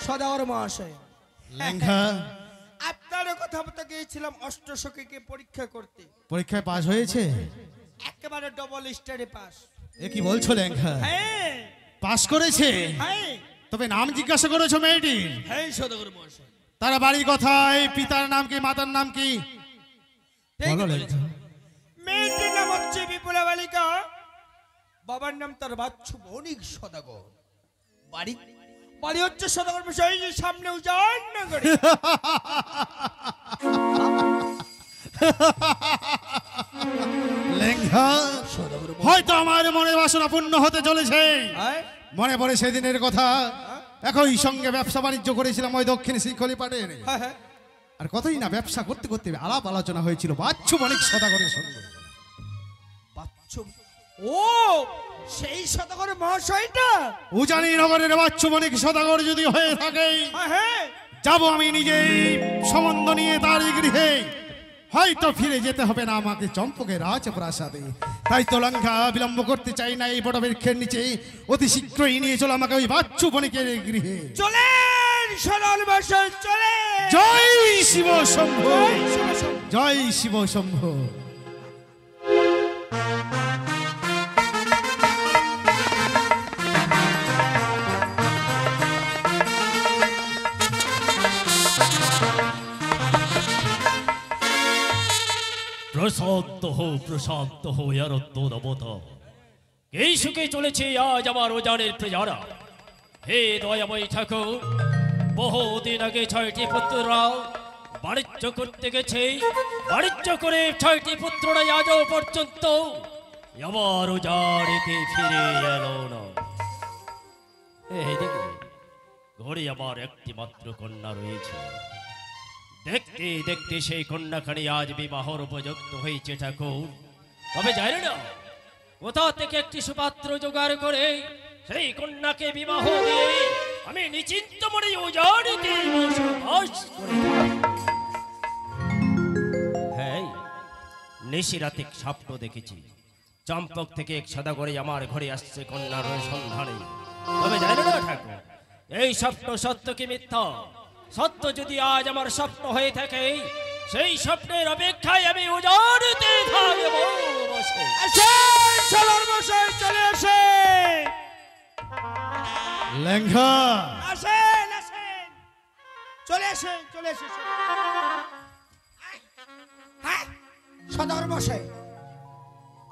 সদাগর মহাশয়, লেঙ্গা আপনার কথা মতো গিয়েছিলাম অষ্টসখীকে পরীক্ষা করতে, পরীক্ষায় পাস হয়েছে? একেবারে ডবল স্টারে পাস। এ কি বলছো লেঙ্গা? হ্যাঁ পাস করেছে? হ্যাঁ তবে নাম জিজ্ঞাসা করেছো মেয়েটির? হ্যাঁ সদাগর মহাশয়। তারা বাড়ি কোথায়, পিতার নাম কি, মাতার নাম কি? ঠিকই বলো বলেছেন। লেঙ্গা। মেয়েটির নাম হচ্ছে বিপুলা বালিকা, বাবার নাম তার বাচ্চু বণিক সদাগর। বাড়ি বাড়ি হচ্ছে সদাগর মশাই এই যে সামনে উজান নগরে। লেঙ্গা সদাগর হয়তো আমার মনে বাসনা পূর্ণ হতে চলেছে। হ্যাঁ মনে পড়ে সেদিনের কথা, একই সঙ্গে ব্যবসা বাণিজ্য করেছিলাম ওই দক্ষিণ শিখলি পাটের। হ্যাঁ হ্যাঁ আর কতই না ব্যবসা করতে করতে আলাপ আলোচনা হয়েছিল বাচ্চু বণিক সদাগরের সঙ্গে। বাচ্চু, ও সেই সদাগর মহাশয়টা। উজানি নগরের বাচ্চু বণিক সদাগর যদি হয়ে থাকে, হ্যাঁ হ্যাঁ যাব আমি নিজেই সম্বন্ধ নিয়ে তার গৃহে। হয়তো ফিরে যেতে হবে না আমাকে চম্পকের রাজপ্রাসাদে। তাই তো লঙ্কা বিলম্ব করতে চাই না, এই বড় বৃক্ষের নিচে অতি শীঘ্রই নিয়ে চলো আমাকে ওই বাচ্চু বণিকের গৃহে। চলেন সদাগর মহাশয় চলেন। জয় শিব শম্ভু, জয় শিব শম্ভু। জয় শিব শম্ভু। প্রশান্ত হো ইয়ারত্ব দেবতা। এই সুখে চলেছে আজ আমার ওজানের প্রজারা। হে দয়াময় ঠাকুর, বহুদিন আগে 6টি পুত্ররা বাণিজ্য করতে গেছে, বাণিজ্য করে 6টি পুত্ররা আজও পর্যন্ত আমার ওজানেতে ফিরে এলো না। এই দেখে ঘরে আমার একটি মাত্র কন্যা রয়েছে। দেখতে দেখতে সেই কন্যাখানি আজ বিবাহর উপযুক্ত হয়েছে ঠাকুর। তবে জানি না কোথা থেকে একটি সুপাত্র জোগাড় করে সেই কন্যাকে বিবাহ দিয়ে আমি নিশ্চিন্ত মনে উজাড়িতে বসবাস করি। হ্যাঁ, নিশিরাতে স্বপ্ন দেখেছি চম্পক থেকে এক সদাগরে আমার ঘরে আসছে কন্যার সন্ধানে। তবে জানি না ঠাকুর এই স্বপ্ন সত্য কি মিথ্যা। সত্য যদি আজ আমার স্বপ্ন হয়ে থাকে, সেই স্বপ্নের অপেক্ষায় আমি উজাড়িতে থাকব বসে। আসেন সদাগর মশাই চলে আসেন। লেঙ্গা আসেন আসেন চলে আসেন চলে আসেন। হ্যাঁ সদাগর মশাই,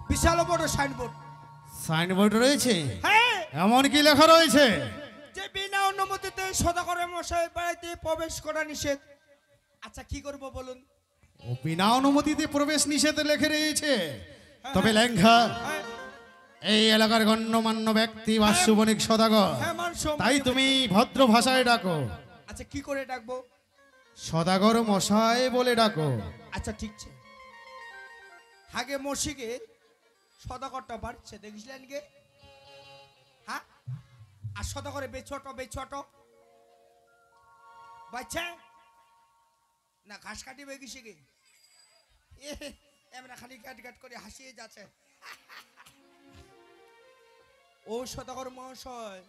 বিশাল বড় সাইনবোর্ড। সাইনবোর্ড রয়েছে? হ্যাঁ, এমন কি লেখা রয়েছে? যে বিনা অনুমতিতে সদাগর মশাই বাড়িতে প্রবেশ করা নিষেধ। আচ্ছা কি করব বলুন? ও বিনা অনুমতিতে প্রবেশ নিষেধ লেখে রয়েছে? তবে লেঙ্গা হ্যাঁ এই এলাকার গণ্যমান্য ব্যক্তি বাচ্চু বণিক সদাগর, হ্যাঁ মান সম্মান। তাই তুমি ভদ্র ভাষায় ডাকো। আচ্ছা কি করে ডাকবো? সদাগর মশাই বলে ডাকো। আচ্ছা ঠিক আছে। আগে মসিকে সদাগরটা বাড়ছে দেখছিলেন গে? হ্যাঁ, আর সদাগরে বেছোট বাচ্চা না ঘাস কাটি বেগিছে গে? এমরা খালি গাট গাট করে হাসিয়ে যাচ্ছে। ও সদাগর মহাশয়,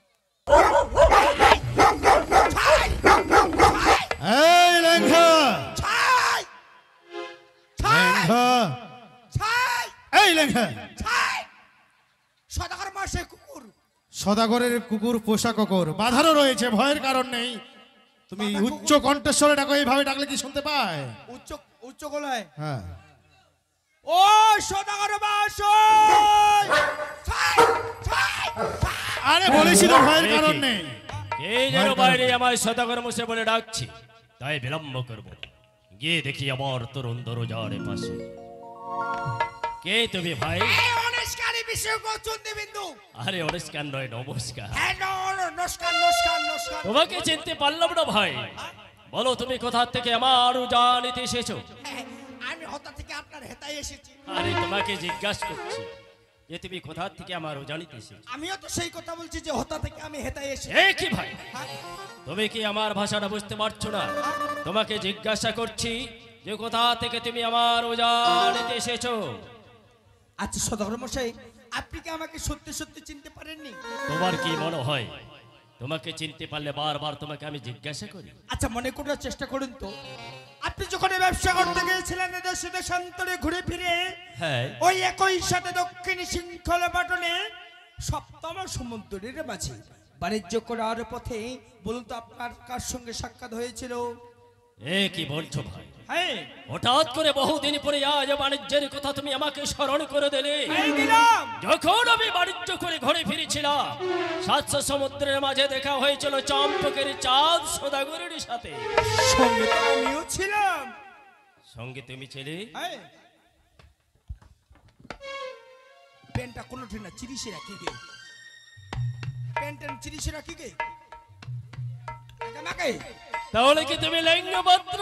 এই লেঙ্গা ছাই ছাই লেঙ্গা ছাই এই লেঙ্গা ছাই, সদাগর মহাশয় কুকুর। সদাগরের কুকুর পোষা কুকুর বাধারও রয়েছে, ভয়ের কারণ নেই। তুমি বাধা উচ্চ কণ্ঠস্বরে ডাকো, এইভাবে ডাকলে কি শুনতে পায়? উচ্চ উচ্চ গলায় হ্যাঁ। ও সদাগর মহাশয়, ছাই ছাই ছাই। আরে বলেছি তো ভয়ের কারণ নেই। এই যেন বাইরে আমার সদাগর মশে বলে ডাকছি, তাই বিলম্ব করব। গিয়ে দেখি আমার তরুণ দরজারে পাশে কে তুমি ভাই? এই অনুষ্কারী বিষয় চন্দি বিন্দু। আরে অনুষ্কার নয়, নমস্কার। হ্যাঁ নমস্কার নমস্কার নমস্কার। তোমাকে চিনতে পারলাম না ভাই। বলো তুমি কোথা থেকে আমার উজানিতে এসেছো? আমি হতা থেকে আপনার হেতায় এসেছি। আরে তোমাকে জিজ্ঞাসা করছি যে তুমি কোথা থেকে আমার উজানিতে এসেছো। আমিও তো সেই কথা বলছি যে হতা থেকে আমি হেতায় এসেছি। এ কি ভাই, তুমি কি আমার ভাষাটা বুঝতে পারছো না? তোমাকে জিজ্ঞাসা করছি যে কোথা থেকে তুমি আমার উজানিতে এসেছো। আচ্ছা সদাগর মশাই, আপনি কি আমাকে সত্যি সত্যি চিনতে পারেননি? তোমার কি মনে হয় তোমাকে চিনতে পারলে বারবার তোমাকে আমি জিজ্ঞাসা করি। আচ্ছা মনে করার চেষ্টা করুন তো, আপনি যখন এই ব্যবসা করতে গিয়েছিলেন দেশে দেশান্তরে ঘুরে ফিরে, হ্যাঁ, ওই একই সাথে দক্ষিণ শৃঙ্খল পাটনে সপ্তম সমুদ্রের মাঝে বাণিজ্য করার পথে বলুন তো আপনার কার সঙ্গে সাক্ষাৎ হয়েছিল? এ কি বলছো ভাই? হ্যাঁ হঠাৎ করে বহুদিন পরে আজ বাণিজ্যের কথা তুমি আমাকে স্মরণ করে দিলে। এই দিলাম। যখন আমি বাণিজ্য করে ঘরে ফিরেছিলাম, ৭০০ সমুদ্রের মাঝে দেখা হয়েছিল চম্পকের চাঁদ সদাগরের সাথে। সঙ্গে তো আমিও ছিলাম। সঙ্গে তুমি ছিলে? হ্যাঁ। পেনটা কোনো না চিরিসে রাখি গে, পেনটা চিরিসে রাখি গে আমাকে। তাহলে কি তুমি লিঙ্গপাত্র?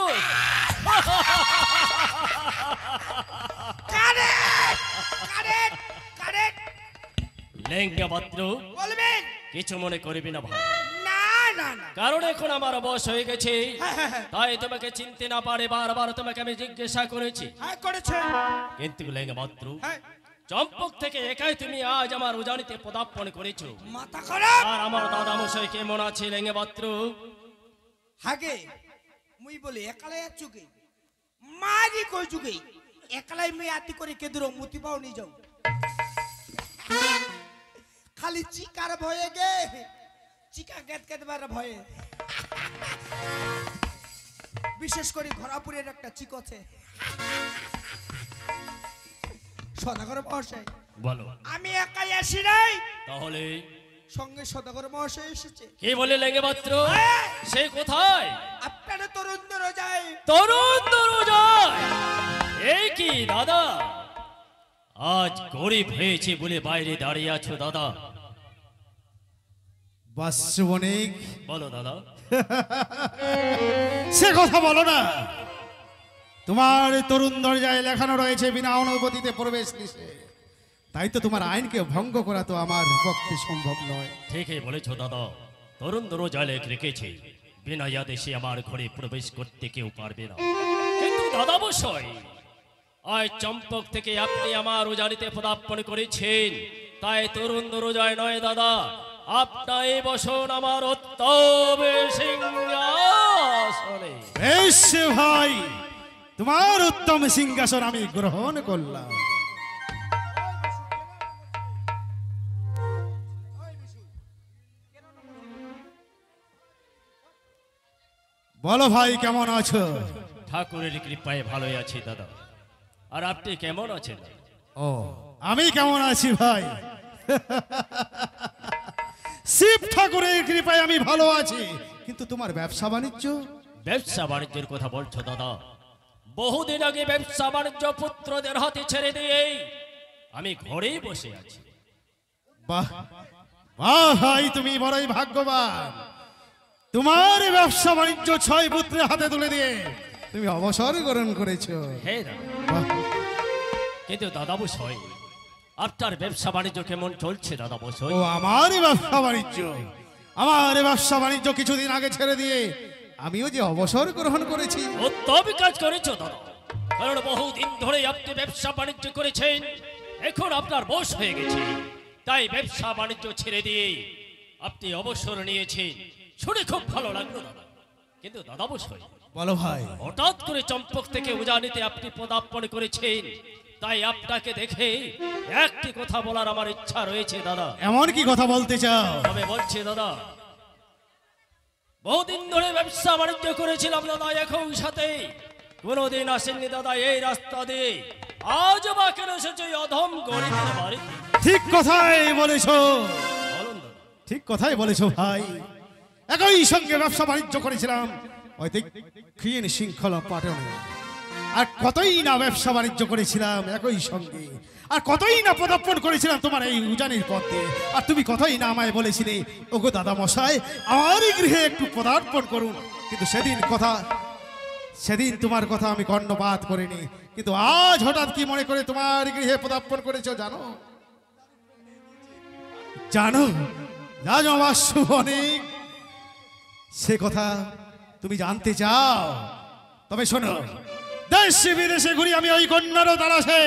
Correct correct correct. লিঙ্গপাত্র বলবেন? কিছু মনে করবি না ভাই, না না না। কারণ এখন আমার বয়স হয়ে গেছে, হ্যাঁ, তাই তোমাকে চিনতে না পারে বারবার তোমাকে আমি জিজ্ঞাসা করেছি। হ্যাঁ করেছেন। কিন্তু লিঙ্গপাত্র, হ্যাঁ চম্পক থেকে একাই তুমি আজ আমার উজানিতে পদার্পণ করেছো। মাথা খারাপ। আর আমার দাদা মশাই কেমন আছে লিঙ্গপাত্র? হাগে মুই বলে একালাই চুকে মারি কই চুকে একলাই মুই আতি করে কেদুর মুতি পাও নি যাও, খালি চিকার ভয়ে গে, চিকা গেত গেত বার ভয়ে। বিশেষ করে ঘোরাপুরের একটা চিক আছে সদাগর মহাশয়। বলো। আমি একাই আসি নাই, তাহলে সঙ্গে সদাগর মহাশয় এসেছে। কি বলে লিঙ্গপাত্র? সে কোথায়? আপনারা তরুণ দর যায়। তরুণ দরজায়। এই কি দাদা, আজ গরিব হয়েছে বলে বাইরে দাঁড়িয়ে আছো দাদা? বাস অনেক, বলো দাদা। সে কথা বলো না। তোমার তরুণ দরজায় লেখানো রয়েছে বিনা অনুমতিতে প্রবেশ নিষেধ, তাই তো তোমার আইনকে ভঙ্গ করা তো আমার পক্ষে সম্ভব নয়। ঠিকই বলেছো দাদা, তরুণ দরজায় লেখ রেখেছে বিনা আদেশে আমার ঘরে প্রবেশ করতে কেউ পারবে না। কিন্তু দাদা বসয়, আজ চম্পক থেকে আপনি আমার উজানিতে পদার্পণ করেছেন, তাই তরুণ দরজায় নয় দাদা, আপনাই বসন আমার উত্তম সিংহাসনে। বেশ ভাই, তোমার উত্তম সিংহাসন আমি গ্রহণ করলাম। বলো ভাই কেমন আছো? ঠাকুরের কৃপায় ভালোই আছি দাদা, আর আপনি কেমন আছেন? ও আমি কেমন আছি ভাই? শিব ঠাকুরের কৃপায় আমি ভালো আছি, কিন্তু তোমার ব্যবসা বাণিজ্য? ব্যবসা বাণিজ্যের কথা বলছো দাদা? বহুদিন আগে ব্যবসা বাণিজ্য পুত্রদের হাতে ছেড়ে দিয়ে আমি ঘরেই বসে আছি। বাহ বাহ ভাই, তুমি বড়ই ভাগ্যবান। তোমার ব্যবসা বাণিজ্য 6 পুত্রের হাতে তুলে দিয়ে তুমি অবসর গ্রহণ করেছো। হ্যাঁ দাদা, বাহ, কিন্তু দাদা বসয়, আপনার ব্যবসা বাণিজ্য কেমন চলছে দাদা বসয়? ও আমার ব্যবসা বাণিজ্য, আমার ব্যবসা বাণিজ্য কিছুদিন আগে ছেড়ে দিয়ে আমিও যে অবসর গ্রহণ করেছি। উত্তম কাজ করেছো দাদা, কারণ বহুদিন ধরে আপনি ব্যবসা বাণিজ্য করেছেন, এখন আপনার বয়স হয়ে গেছে, তাই ব্যবসা বাণিজ্য ছেড়ে দিয়ে আপনি অবসর নিয়েছেন, শুনে খুব ভালো লাগলো দাদা। কিন্তু দাদা বসয়, বলো ভাই। হঠাৎ করে চম্পক থেকে উজানিতে আপনি পদার্পণ করেছেন, তাই আপনাকে দেখে একটি কথা বলার আমার ইচ্ছা রয়েছে দাদা। এমন কি কথা বলতে চাও? তবে বলছি দাদা, বহুদিন ধরে ব্যবসা বাণিজ্য করেছিলাম দাদা, এখন সাথে কোনোদিন আসেননি দাদা এই রাস্তা দিয়ে, আজ বা কেন এসেছে এই অধম গরিবের বাড়িতে? ঠিক কথাই বলেছো, বলুন দাদা। ঠিক কথাই বলেছো ভাই। একই সঙ্গে ব্যবসা বাণিজ্য করেছিলাম ওই দক্ষিণ শৃঙ্খলা পাটনে, আর কতই না ব্যবসা বাণিজ্য করেছিলাম একই সঙ্গে, আর কতই না পদার্পণ করেছিলাম তোমার এই উজানির পথে, আর তুমি কতই না আমায় বলেছিলে ওগো দাদা মশাই আমারই গৃহে একটু পদার্পণ করুন। কিন্তু সেদিন তোমার কথা আমি কর্ণপাত করিনি, কিন্তু আজ হঠাৎ কি মনে করে তোমার গৃহে পদার্পণ করেছো জানো? জানো জানো আমার শুভ অনেক, সে কথা তুমি জানতে চাও? তবে শোনো, দেশে বিদেশে ঘুরি আমি ওই কন্যারও তালাশে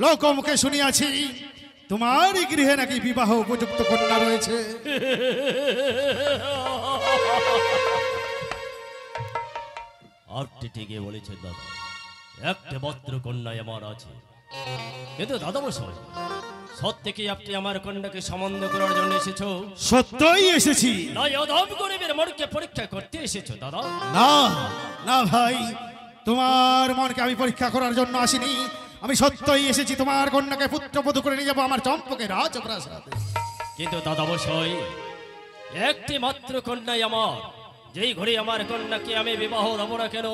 লোকমুখে শুনিয়াছি তোমার এই গৃহে নাকি বিবাহ উপযুক্ত কন্যা রয়েছে। আপনি ঠিকই বলেছেন দাদা, একটা মাত্র কন্যাই আমার আছে। কিন্তু দাদা মশাই, সত্যি কি আপনি আমার কন্যাকে সম্বন্ধ করার জন্য এসেছো, সত্যই এসেছি। না অধম গরিবের মনকে পরীক্ষা করতে এসেছো দাদা? না না ভাই, তোমার মনকে আমি পরীক্ষা করার জন্য আসিনি। আমি সত্যই এসেছি তোমার কন্যাকে পুত্রবধূ করে নিয়ে যাবো আমার চম্পকের রাজপ্রাসাদে। কিন্তু দাদা মশাই, একটি মাত্র কন্যাই আমার। যেই ঘরে আমার কন্যাকে আমি বিবাহ দেব না কেন,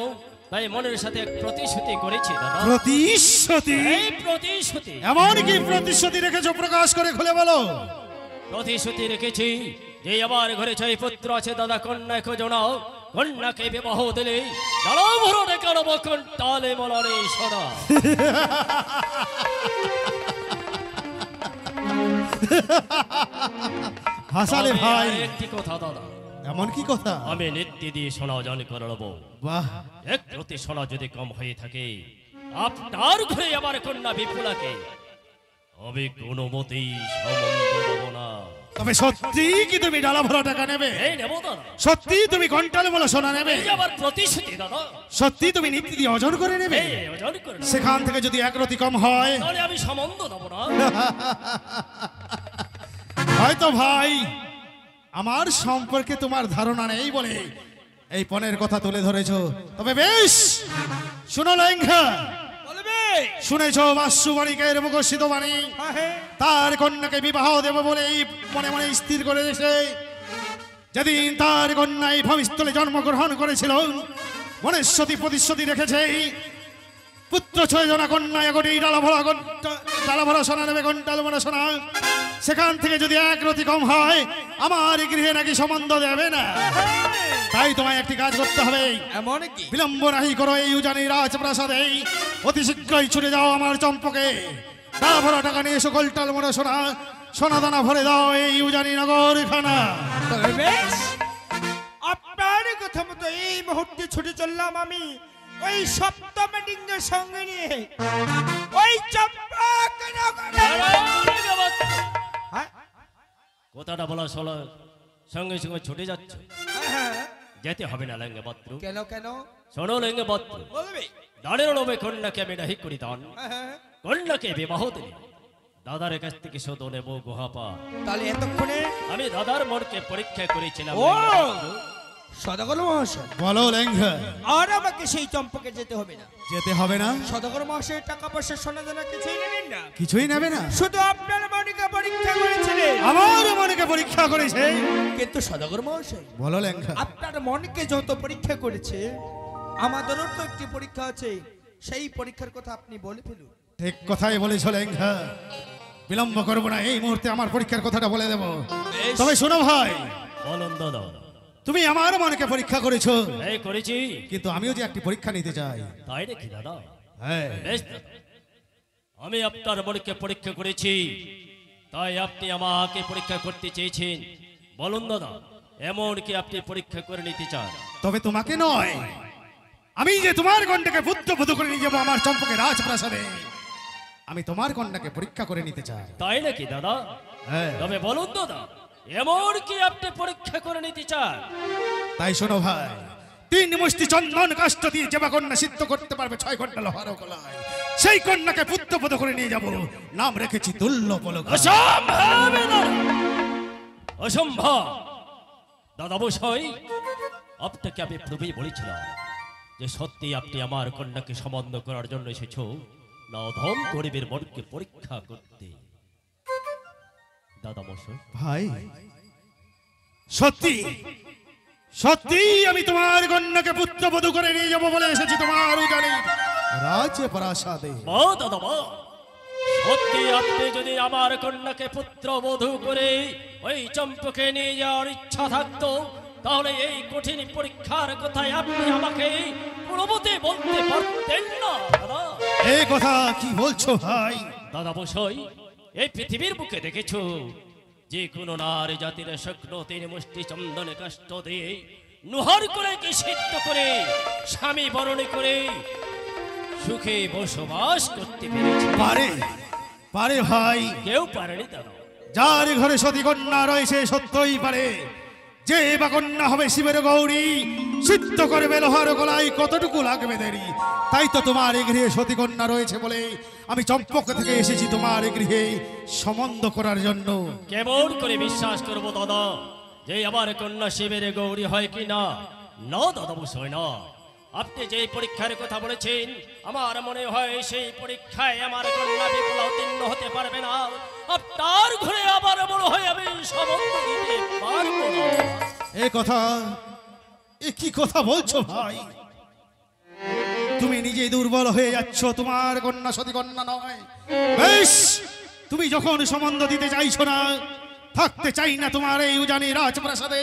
তাই মনের সাথে এক প্রতিশ্রুতি করেছি দাদা। প্রতিশ্রুতি? এই প্রতিশ্রুতি। এমন কি প্রতিশ্রুতি রেখেছো, প্রকাশ করে খুলে বলো। প্রতিশ্রুতি রেখেছি যে আমার ঘরে ছয় পুত্র আছে দাদা, কন্যা খোঁজো না। কন্যাকে বিবাহ দিলে দাঁড়াও ভরো রেখে নেবো কন্টালে মলারে সোনা। হাসালে তবে ভাই। আর একটি কথা দাদা, এমন কি কথা? আমি নিত্য দিয়ে সোনা জান করে নেবো। বাহ, এক প্রতি সোনা যদি কম হয়ে থাকে, আপনার ঘরে আমার কন্যা বিপুলাকে আমি কোনো মতেই সম্বন্ধ দেব না। তবে সত্যি কি তুমি ডালা ভরা টাকা নেবে? এই নেবো দাদা, সত্যি তুমি ঘন্টালে বলা সোনা নেবে? এই যে আমার প্রতিশ্রুতি দাদা, সত্যি তুমি নীতি দিয়ে অর্জন করে নেবে? এই অর্জন করে নেবো। সেখান থেকে যদি এক রতি কম হয়, তাহলে আমি সম্বন্ধ দেব না। হয়তো ভাই আমার সম্পর্কে তোমার ধারণা নেই বলে এই পণের কথা তুলে ধরেছো। তবে বেশ, শুনো লেঙ্ঘা, বলবে। শুনেছো বাসুবাড়িকের মুখস্থিত বাণী, হ্যাঁ হ্যাঁ। তার কন্যাকে বিবাহ দেব বলে মনে মনে স্থির করে এসে যেদিন তার কন্যাই ভূমিস্থলে জন্মগ্রহণ করেছিল, মনেশ্বতী প্রতিশ্রুতি রেখেছে পুত্র 6 জনা কন্যা এগোটি ডালা ভরা সোনা নেবে, ঘন্টাল ভরা সোনা। সেখান থেকে যদি এক রতি কম হয়, আমার এই গৃহে নাকি সম্বন্ধ দেবে না। তাই তোমায় একটি কাজ করতে হবে। এমন কি? বিলম্ব নাহি করো এই উজানি রাজপ্রাসাদে। অতি শীঘ্রই ছুটে যাও আমার চম্পকে। ডালা ভরা টাকা নিয়ে এসো, গোলটাল মোড়া সোনা, সোনা দানা ভরে দাও এই উজানি নগর খানা। তবে বেশ, আপনার কথা মতো এই মুহূর্তে ছুটে চললাম আমি ওই সপ্তম ডিঙ্গের সঙ্গে নিয়ে ওই চম্পক নগরে। হ্যাঁ কথাটা বলা চলো, সঙ্গে সঙ্গে ছুটে যাচ্ছ, হ্যাঁ। যেতে হবে না লেঙ্গে পাত্র। কেন কেন? শোনো লেঙ্গে পাত্র, বলবে। দাঁড়ের লোভে কন্যাকে আমি নাহি করি দান। হ্যাঁ। কন্যাকে বিবাহ দিলে দাদার কাছ থেকে শোধ নেব গোহাপা। তাহলে এতক্ষণে আমি দাদার মনকে পরীক্ষা করেছিলাম। ও লেঙ্গে পাত্র। সদাগর মহাশয়, বলো লেঙ্ঘা। আর আমাকে সেই চম্পকে যেতে হবে না। যেতে হবে না? সদাগর মহাশয়ের টাকা পয়সা সোনা দানা কিছুই নেবেন না। কিছুই নেবে না? শুধু আপনার মনিকা পরীক্ষা করেছিলেন। আমার মনকে পরীক্ষা করেছে। কিন্তু সদাগর মহাশয়, বলো লেঙ্ঘা। আপনার মনকে যত পরীক্ষা করেছে, আমাদেরও তো একটি পরীক্ষা আছে। সেই পরীক্ষার কথা আপনি বলে ফেলুন। ঠিক কথাই বলেছ লেঙ্ঘা। বিলম্ব করবো না, এই মুহূর্তে আমার পরীক্ষার কথাটা বলে দেব। বেশ। তবে শোনো ভাই, বলুন দাদা। তুমি আমার মনকে পরীক্ষা করেছো, এই করেছি। কিন্তু আমিও যে একটি পরীক্ষা নিতে চাই। তাই নাকি দাদা? হ্যাঁ, বেশ দাদা, আমি আপনার মনকে পরীক্ষা করেছি, তাই আপনি আমাকে পরীক্ষা করতে চেয়েছেন। বলুন দাদা, এমন কি আপনি পরীক্ষা করে নিতে চান? তবে তোমাকে নয়, আমি যে তোমার কন্যাকে পুত্রবধূ করে নিয়ে যাবো আমার চম্পকের রাজপ্রাসাদে, আমি তোমার কন্যাকে পরীক্ষা করে নিতে চাই। তাই নাকি দাদা? হ্যাঁ, তবে বলুন দাদা, এমন কি আপনি পরীক্ষা করে নিতে চান? তাই শোনো ভাই, 3 মুষ্টি চন্দন কাষ্ঠ দিয়ে যে বা কন্যা সিদ্ধ করতে পারবে 6 ঘন্টা লোহার গলায়, সেই কন্যাকে পুত্রবধূ করে নিয়ে যাব। নাম রেখেছি তুল্য পলক। অসম্ভব দাদা, অসম্ভব। দাদা বসাই, আপনাকে আমি পূর্বেই বলেছিলাম যে সত্যি আপনি আমার কন্যাকে সম্বন্ধ করার জন্য এসেছো, না অধম গরিবের মনকে পরীক্ষা করতে। দাদা মশাই, ভাই সত্যি সত্যি আমি তোমার কন্যাকে পুত্রবধূ করে নিয়ে যাবো বলে এসেছি তোমার উজানি রাজপ্রাসাদে। মা দাদা মা, সত্যি আপনি যদি আমার কন্যাকে পুত্রবধূ করে ওই চম্পকে নিয়ে যাওয়ার ইচ্ছা থাকতো, তাহলে এই কঠিন পরীক্ষার কথায় আপনি আমাকে কোনোমতে বলতে পারতেন না দাদা। এই কথা কি বলছো ভাই? দাদা বসই, এই পৃথিবীর বুকে দেখেছো যে কোনো নারী জাতির শুকনো 3 মুষ্টি চন্দনে কাষ্ঠ দিয়ে নুহার করে কি সিদ্ধ করে স্বামী বরণ করে সুখে বসবাস করতে পেরেছে। পারে পারে ভাই, কেউ পারেনি দাদা। যার ঘরে সতী কন্যা রয়েছে সত্যই পারে। যে বা কন্যা হবে শিবের গৌরী, সিদ্ধ করবে লোহার গলায় কতটুকু লাগবে দেরি। তাই তো তোমার এই গৃহে সতী কন্যা রয়েছে বলে আমি চম্পক থেকে এসেছি তোমার এই গৃহে সম্বন্ধ করার জন্য। কেমন করে বিশ্বাস করবো দাদা যে আমার কন্যা শিবের গৌরী হয় কি না? না দাদা বিষয় না, আপনি যে পরীক্ষার কথা বলেছেন আমার মনে হয় সেই পরীক্ষায় আমার কন্যা বিপুলা উত্তীর্ণ হতে পারবে না। আপনার ঘরে আবার মনে হয় আমি সম্বন্ধ দিতে পারবো না। এ কি কথা বলছো ভাই? তুমি নিজেই দুর্বল হয়ে যাচ্ছ, তোমার কন্যা সতী কন্যা নয়। বেশ, তুমি যখন সম্বন্ধ দিতে চাইছো না, থাকতে চাই না তোমার এই উজানি রাজপ্রাসাদে,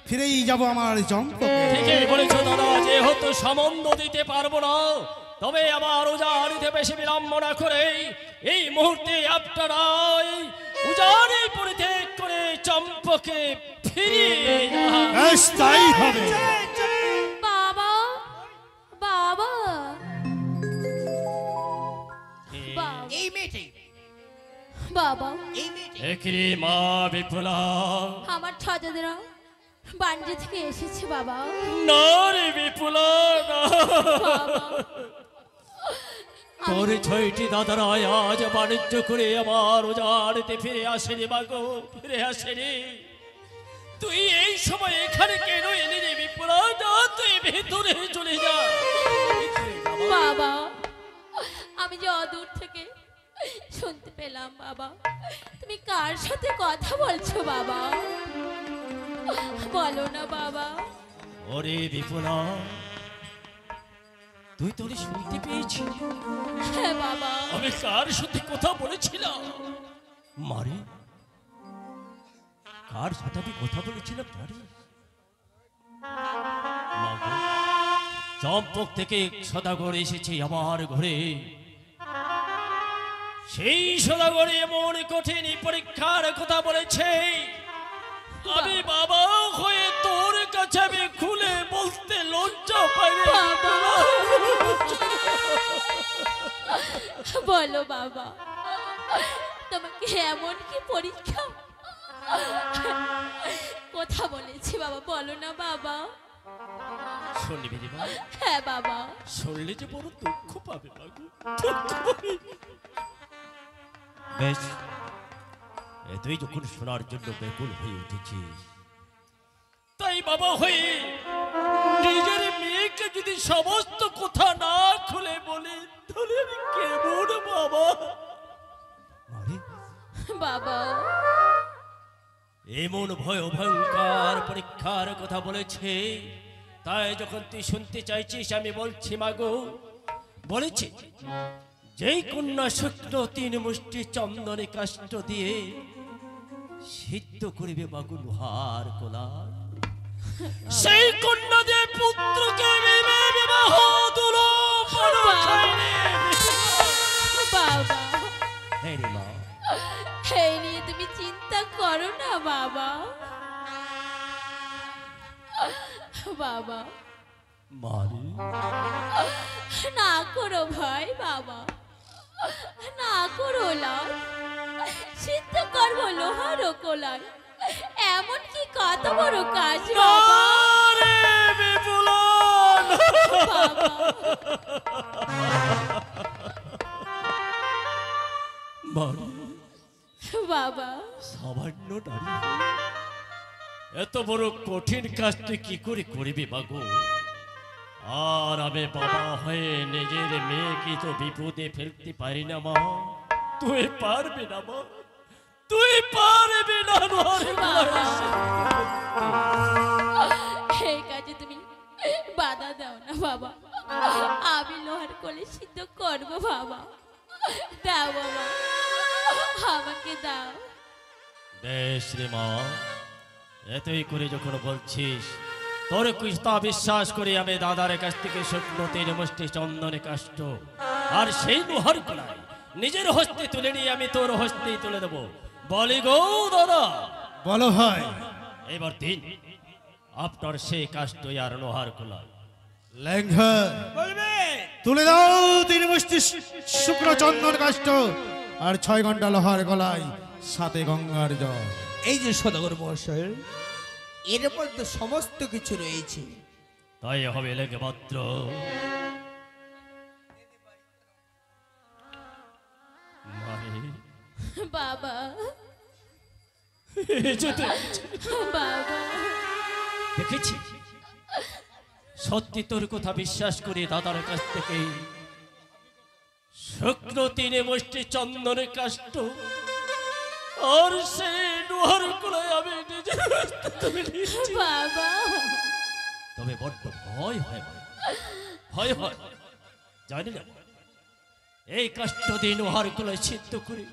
ফিরেই যাব আমার চম্পকে। ঠিকই বলেছো দাদা, যেহেতু সম্বন্ধ দিতে পারবো না, তবে আমার উজানিতে বেশি বিলম্ব না করে এই মুহূর্তে আপনারা এই উজানি পরিত্যাগ করে চম্পকে ফিরিয়ে যান। বেশ, তাই হবে। বাবা, বাবা, বাবা, এই মেয়েটি, বাবা, এই মেয়েটি। একরে মা বিপুলা, আমার ছজনেরা বাণিজ্য থেকে এসেছে বাবা। না রে বিপুলা না। বাবা, তোর ছয়টি দাদারা আজ বাণিজ্য করে আমার উজানিতে ফিরে আসেনি বাগো, ফিরে আসেনি। তুই এই সময় এখানে কেন এলি রে বিপুলা? না, তুই ভেতরে চলে যা। বাবা, আমি যে অদূর থেকে শুনতে পেলাম বাবা, তুমি কার সাথে কথা বলছো বাবা? বলো না বাবা। ওরে বিপুলা, তুই তোরে শুনতে পেয়েছি হ্যাঁ বাবা। আমি কার সাথে কথা বলেছিলাম? মারে, কার সাথে আমি কথা বলেছিলাম জানিস? মা গো, চম্পক থেকে সদাগর এসেছে আমার ঘরে। সেই সদাগরে এমন কঠিন পরীক্ষার কথা বলেছে, আমি বাবা হয়ে তোর কাছে আমি খুলে বলতে লজ্জা পাই রে। বাবা, বলো বাবা, তোমাকে এমন কি পরীক্ষা কথা বলেছি বাবা? বলো না বাবা। শুনবি রে মা? হ্যাঁ বাবা। শুনলে যে বড় দুঃখ পাবে বাবু, দুঃখ পাবে। বেশ, তুই যখন শোনার জন্য ব্যাকুল হয়ে উঠেছিস, তাই বাবা হয়ে নিজের মেয়েকে যদি সমস্ত কথা না খুলে বলে, তাহলে আমি কেমন বাবা? আরে, বাবা, এমন ভয়ঙ্কর পরীক্ষার কথা বলেছে, তাই যখন তুই শুনতে চাইছিস আমি বলছি মাগো, বলেছি যেই কন্যা শুক্র 3 মুষ্টি চন্দনে কাষ্ঠ দিয়ে সিদ্ধ করিবে মাগো লোহার কোলা, সেই কন্যা দিয়ে পুত্রকে বিবাহ দুলো বাবা, হে রে মা, এই নিয়ে তুমি চিন্তা করো না বাবা। বাবা, মারে না করো ভাই বাবা, না করো লাল, সিদ্ধ করবো লোহার কোলায়, এমন কি কত বড় কাজ বাবা। রে বিপুলা, বাবা, মারে বাবা, সামান্য নারী এত বড় কঠিন কাজ তুই কি করে করবি বাগো? আর আমি বাবা হয়ে নিজের মেয়েকে তো বিপদে ফেলতে পারি না মা। তুই পারবি না মা, তুই পারবি না। এই কাজে তুমি বাধা দাও না বাবা, আমি লোহার কোলে সিদ্ধ করবো বাবা। দাও বাবা, আমাকে দাও। বেশ রে মা, এতই করে যখন বলছিস, তোর কুস্তা বিশ্বাস করে আমি দাদার কাছ থেকে শুকনো 3 মুষ্টি চন্দনে কাষ্ঠ আর সেই লোহার কোলায় নিজের হস্তে তুলে নিয়ে আমি তোর হস্তেই তুলে দেবো। বলি গো দাদা, বলো ভাই। এবার দিন আপনার সেই কাষ্ঠ আর লোহার কোলায়। লেঙ্ঘা, বলবে তুলে দাও 3 মুষ্টি শুক্র চন্দন কাষ্ঠ আর 6 ঘন্টা লোহার গলায়, সাথে গঙ্গার জল। এই যে সদাগর মহাশয়, এর মধ্যে সমস্ত কিছু রয়েছে। তাই হবে লেগে মাত্র। বাবা যেতে বাবা দেখেছি, সত্যি তোর কথা বিশ্বাস করে দাদার কাছ থেকে শুক্র 3 মুষ্টি চন্দনের কাষ্ট আর সে লোহার কুলায় আমি নিজের হাতে তুলে নিয়েছি। বাবা তবে বড্ড ভয় হয়, ভয় হয়। জানি না এই কাষ্ট দিয়ে লোহার কুলায় সিদ্ধ করে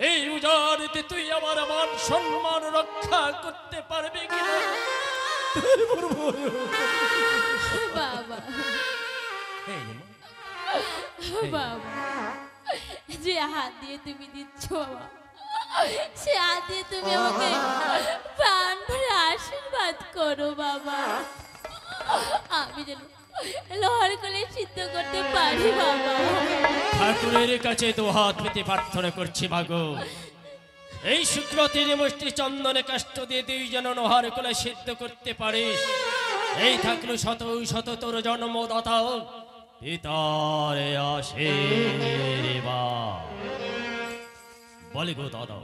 এই উজাড়িতে তুই আমার মান সম্মান রক্ষা করতে পারবি কিনা বাবা এই নে মা। বাবা, যে হাত দিয়ে তুমি দিচ্ছ বাবা, সে হাত দিয়ে তুমি আমাকে প্রাণ ভরে আশীর্বাদ করো বাবা। আমি যেন লোহার কলে সিদ্ধ করতে পারি বাবা। ঠাকুরের কাছে 2 হাত পেতে প্রার্থনা করছি মাগো, এই শুক্র 3 মুষ্টি চন্দনে কাষ্ট দিয়ে তুই যেন লোহার কলে সিদ্ধ করতে পারিস। এই থাকলো শত শত তোর জন্মদাতা পিতারে আশীর্বাদ। বলে গো দাদা,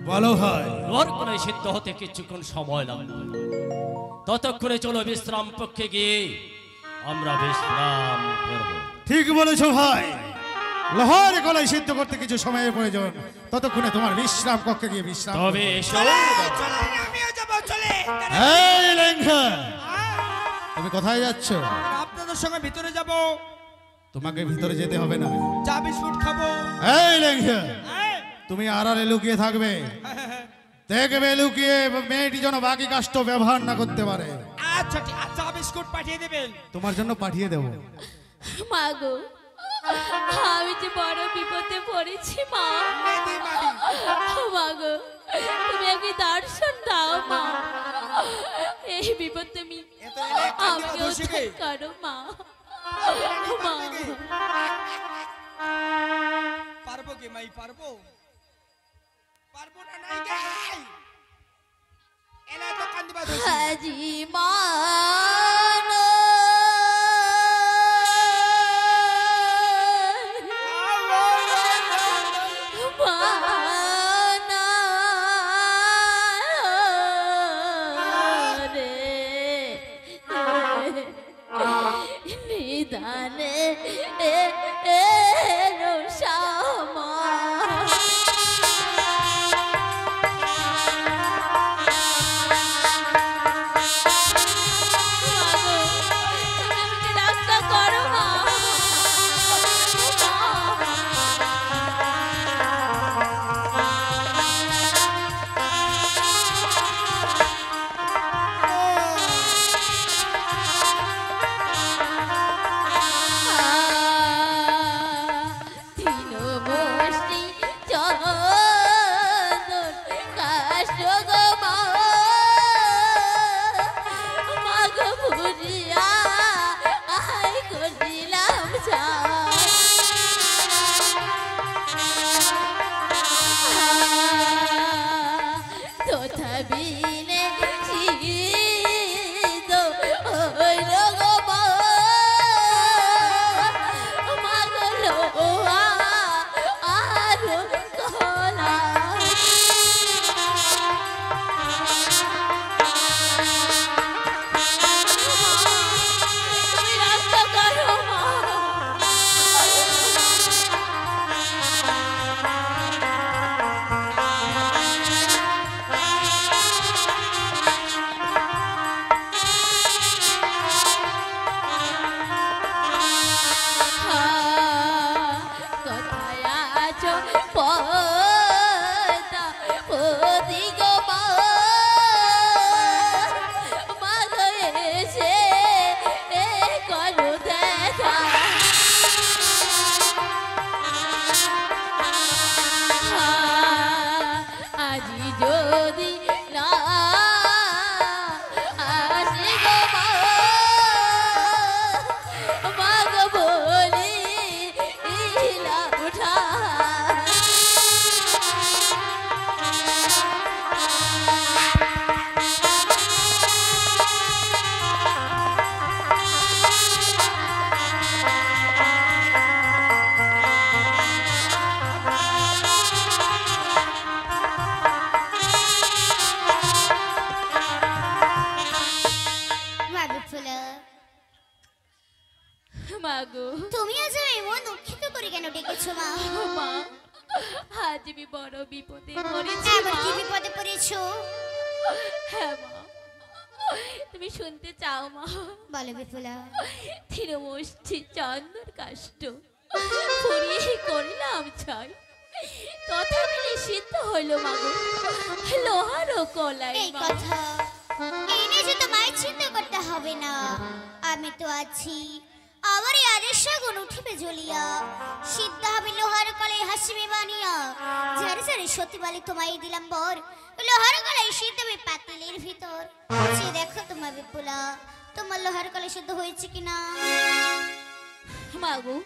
বলো ভাই। লোহার কলে সিদ্ধ হতে কিছুক্ষণ সময় লাগবে, ততক্ষণে চলো বিশ্রাম পক্ষে গিয়ে আমরা বিশ্রাম করব। ঠিক বলেছো ভাই, লোহার গলায় সিদ্ধ করতে কিছু সময়ের প্রয়োজন, ততক্ষণে তোমার বিশ্রাম কক্ষে গিয়ে বিশ্রাম করো। তবে এসো চলে, চলে, আমিও যাবো, চলে। এই লেঙ্গা, তুমি কোথায় যাচ্ছ? আপনাদের সঙ্গে ভিতরে যাব, তোমাকে ভিতরে যেতে হবে না। চা বিস্কুট খাবো। এই লেঙ্গা, হ্যাঁ, তুমি আড়ালে লুকিয়ে থাকবে, দেখবে লুকিয়ে মেয়েটি যেন বাকি কাষ্ট ব্যবহার না করতে পারে। আচ্ছা ঠিক আছে, চা বিস্কুট পাঠিয়ে দেবেন। তোমার জন্য পাঠিয়ে দেবো। মা গো, আমি যে বড় বিপদে পড়েছি মা। মা গো, তুমি আগে দর্শন দাও মা। এই বিপদ তুমি আমাকে উদ্ধার করো মা। মা পারবো কি মাই, পারবো? পারবো না, নাই গাই এলা তো কান্দিবা ধরছি। হাজি মান নিদানে রোষামা রক্ষা করো মা। মা বিপুলা, মাগো তুমি আজ এমন দুঃখিত করে কেন ডেকেছো মা? মা, আজ আমি বড় বিপদে পড়েছি এমন মা। কি বিপদে পড়েছো? হ্যাঁ মা, তুমি শুনতে চাও মা? বলো বিপুলা। তৃণমুষ্টি চন্দর কাষ্ট পুড়িয়ে করলাম ছাই, তথাপি নিষিদ্ধ হইল মাগো লোহার ও কলাই। এই কথা এই নিয়ে যে তোমায় চিন্তা করতে হবে না, আমি তো আছি। আমার এই আদেশ আগুন উঠিবে জ্বলিয়া, সিদ্ধ হবে লোহার কলাই হাসিবে বানিয়া। ঝাড়ে ঝাড়ে সত্যি বলে তোমায় দিলাম বর, লোহার কলাই সিদ্ধ হবে পাতিলের ভিতর। সে দেখো তোমার বিপুলা, তোমার লোহার কলাই সিদ্ধ হয়েছে কিনা। মাগো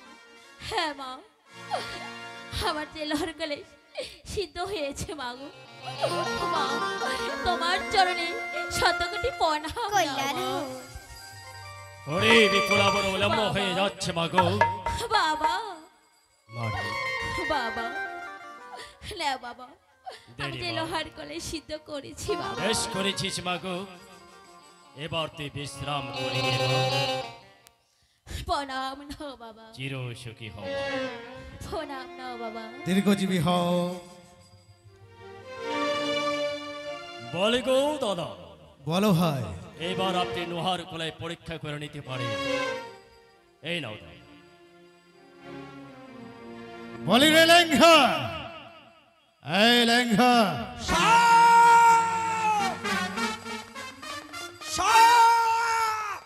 হ্যাঁ মা, আমার যে লোহার কলাই সিদ্ধ হয়েছে মাগো। মা, তোমার চরণে শতকোটি প্রণাম কল্যাণ মা। হোক। ওরে বিপুলা বড় বিলম্ব হয়ে যাচ্ছে মাগো। বাবা মাগো, বাবা না বাবা, আমি দেরি যে মা। লোহার কলাই সিদ্ধ করেছি বাবা। বেশ করেছিস মাগো, এবার তুই বিশ্রাম করে নে মা। প্রণাম নাও বাবা, চির সুখী হও। প্রণাম নাও বাবা। দীর্ঘজীবী হও। বলে গো দাদা, বলো ভাই। এবার আপনি লোহার কলাই পরীক্ষা করে নিতে পারেন। এই নাও দাও। বলি রে লেঙ্ঘা, এই লেঙ্ঘা, সাপ! সাপ!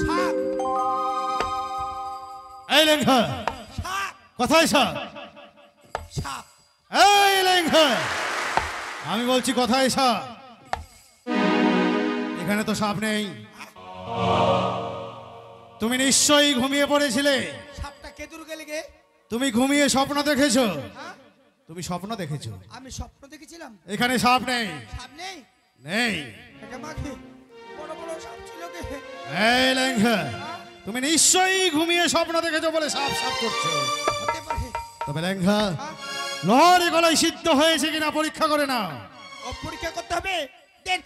সাপ! এই লেঙ্ঘা, সাপ! কোথায় সাপ? সাপ! এই লেঙ্ঘা, আমি বলছি কোথায় সাপ? এখানে তো সাপ নেই। তুমি নিশ্চয়ই ঘুমিয়ে পড়েছিলে। সাপটা কেতুর গেলে গে? তুমি ঘুমিয়ে স্বপ্ন দেখেছো। হ্যাঁ? তুমি স্বপ্ন দেখেছো, আমি স্বপ্ন দেখেছিলাম। এখানে সাপ নেই। সাপ নেই? নেই। এটা মাকে বড় বড় সাপ ছিল গে। এই লেঙ্ঘা, তুমি নিশ্চয়ই ঘুমিয়ে স্বপ্ন দেখেছো বলে সাপ সাপ করছো। হতে পারে। তবে লেঙ্ঘা, হ্যাঁ? লোহার গলায় সিদ্ধ হয়েছে কিনা পরীক্ষা করে না। ও পরীক্ষা করতে হবে। দেন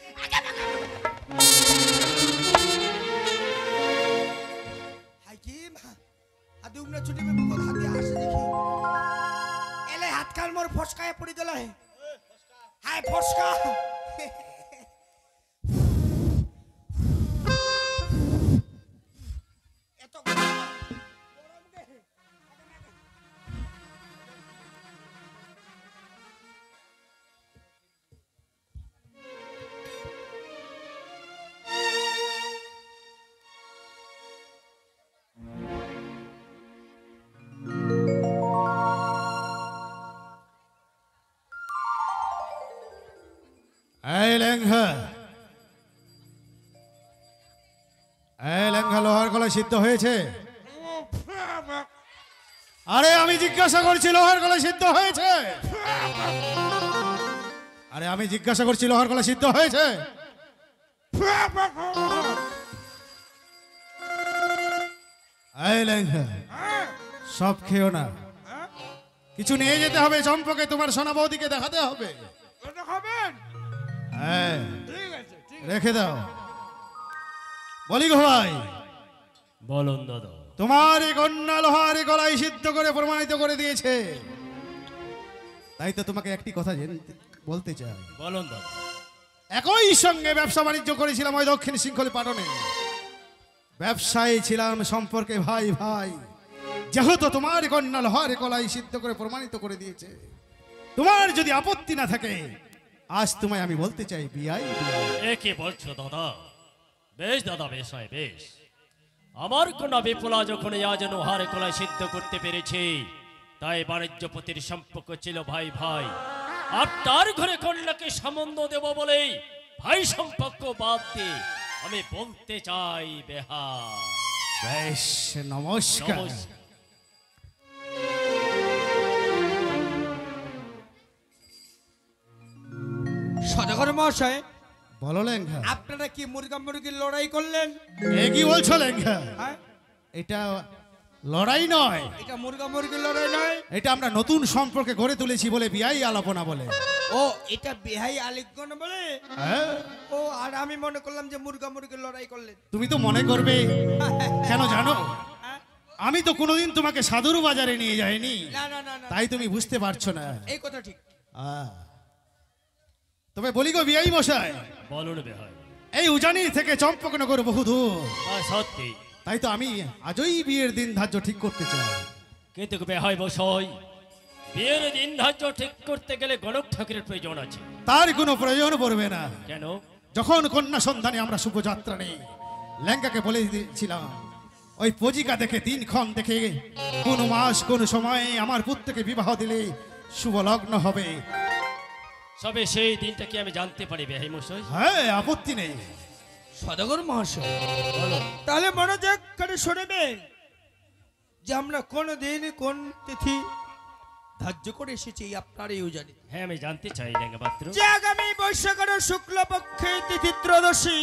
হাকিম আদি উমরা ছুটি মে মুখ হাতে আসে দেখি এলে হাত কাল মোর ফসকায় পড়ি দিল হে হায় ফসকা এত গরম গে এই লেঙ্ঘা, এই লেঙ্ঘা, লোহার গলায় সিদ্ধ হয়েছে? আরে আমি জিজ্ঞাসা করছি লোহার গলায় সিদ্ধ হয়েছে? আরে আমি জিজ্ঞাসা করছি লোহার গলায় সিদ্ধ হয়েছে? এই লেঙ্ঘা, সব খেও না, কিছু নিয়ে যেতে হবে চম্পকে, তোমার সোনা বৌদিকে দেখাতে হবে। এটা খাবেন হ্যাঁ, ঠিক আছে ঠিক রেখে দাও। বলি গো ভাই, বলুন দাদা। তোমার এই কন্যা লোহার গলায় সিদ্ধ করে প্রমাণিত করে দিয়েছে, তাই তো তোমাকে একটি কথা বলতে চাই। বলুন দাদা। একই সঙ্গে ব্যবসা বাণিজ্য করেছিলাম ওই দক্ষিণ শৃঙ্খলে পাটনে। ব্যবসায়ী ছিলাম, সম্পর্কে ভাই ভাই। যেহেতু তোমার কন্যা লোহার গলায় সিদ্ধ করে প্রমাণিত করে দিয়েছে, তোমার যদি আপত্তি না থাকে, আজ তোমায় আমি বলতে চাই বিয়াই বিয়াই। এ কি বলছো দাদা? বেশ দাদা, বেশ হয় বেশ। আমার কন্যা বিপুলা যখন আজ লোহার কলাই সিদ্ধ করতে পেরেছি, তাই বাণিজ্যপতির সম্পর্ক ছিল ভাই ভাই। আপনার ঘরে কন্যাকে সম্বন্ধ দেব বলেই ভাই সম্পর্ক বাদ দিয়ে আমি বলতে চাই বেহা। বেশ, নমস্কার। নমস্কার। সদাগর মহাশয় বলো লেঙ্ঘা। আপনারা কি মুরগা মুরগির লড়াই করলেন? এ কি বলছো লেঙ্ঘা? হ্যাঁ এটা লড়াই নয়, এটা মুরগা মুরগির লড়াই নয়। এটা আমরা নতুন সম্পর্কে গড়ে তুলেছি বলে বিয়াই আলাপনা বলে। ও এটা বেহাই আলিঙ্গন বলে? হ্যাঁ, ও আর আমি মনে করলাম যে মুরগা মুরগির লড়াই করলেন। তুমি তো মনে করবে কেন জানো, হ্যাঁ? আমি তো কোনোদিন তোমাকে সাধুর বাজারে নিয়ে যাইনি, না না না না, তাই তুমি বুঝতে পারছো না। এই কথা ঠিক। তবে বলি গো বিআই মশাই, বলুন বেহাই। এই উজানি থেকে চম্পকনগর বহুদূর, সত্যি, তাই তো আমি আজই বিয়ের দিন ধার্য ঠিক করতে চাই। কিন্তু বেহাই বসই, বিয়ের দিন ধার্য ঠিক করতে গেলে গণক ঠাকুরের প্রয়োজন আছে। তার কোনো প্রয়োজন পড়বে না। কেন? যখন কন্যা সন্ধানে আমরা শুভযাত্রা নেই, লেঙ্গাকে বলে দিয়েছিলাম ওই পজিকা দেখে দিনক্ষণ দেখে কোন মাস কোন সময়ে আমার পুত্রকে বিবাহ দিলে শুভ লগ্ন হবে। সবে সেই দিনটা কি আমি জানতে পারি বেহাই মশাই? হ্যাঁ, আপত্তি নেই। সদাগর মহাশয়, বলো। তাহলে মনোযোগ করে শুনবেন যে আমরা কোন দিন কোন তিথি ধার্য করে এসেছি আপনার এই উজানি। হ্যাঁ, আমি জানতে চাই লেঙ্গা পাত্র। যে আগামী বৈশাখের শুক্লপক্ষে তিথি ত্রয়োদশী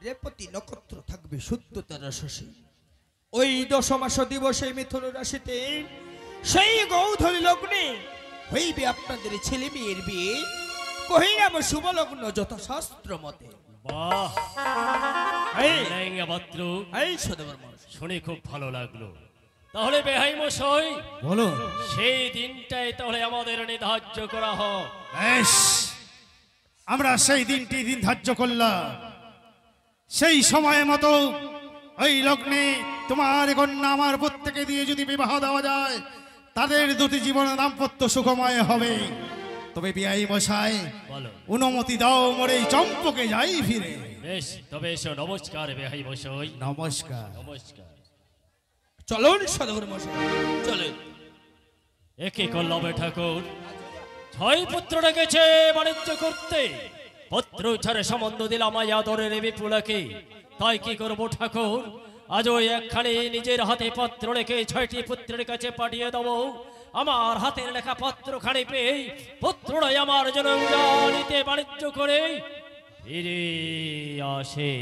রেবতী নক্ষত্র থাকবে শুদ্ধতার শশী। ওই দশমাস দিবসে মিথুন রাশিতে সেই গৌধূলি লগ্নে হইবে আপনাদের ছেলে মেয়ের বিয়ে। কহিলাম শুভ লগ্ন যথাশাস্ত্র মতে। বাহ এই লেঙ্গা পাত্র, এই সদাগর মহাশয়, শুনে খুব ভালো লাগলো। তাহলে বেহাই মশাই, বলো। সেই দিনটাই তাহলে আমাদের নির্ধার্য করা হোক। বেশ, আমরা সেই দিনটি দিন ধার্য করলাম। সেই সময় মতো ওই লগ্নে তোমার কন্যা আমার প্রত্যেকে দিয়ে যদি বিবাহ দেওয়া যায়, তাদের দুটি জীবন দাম্পত্য সুখময় হবে। তবে বিআই মশাই, বলো। অনুমতি দাও মোরে চম্পকে যাই ফিরে। বেশ, তবে এসো। নমস্কার বেহাই মশাই, নমস্কার। নমস্কার। চলুন সদাগর মশাই, চলুন। একে করলাম ঠাকুর, ছয় পুত্র রেখেছে বাণিজ্য করতে। পত্র ছাড়ে সম্বন্ধ দিলাম আদরের বিপুলাকে। তাই কি করবো ঠাকুর, আজ ওই একখানে নিজের হাতে পত্র রেখে 6টি পুত্রের কাছে পাঠিয়ে দেবো। আমার হাতের লেখা পত্রখানি পেয়ে পুত্ররাই আমার জন্য উজানিতে বাণিজ্য করে ফিরে আসে।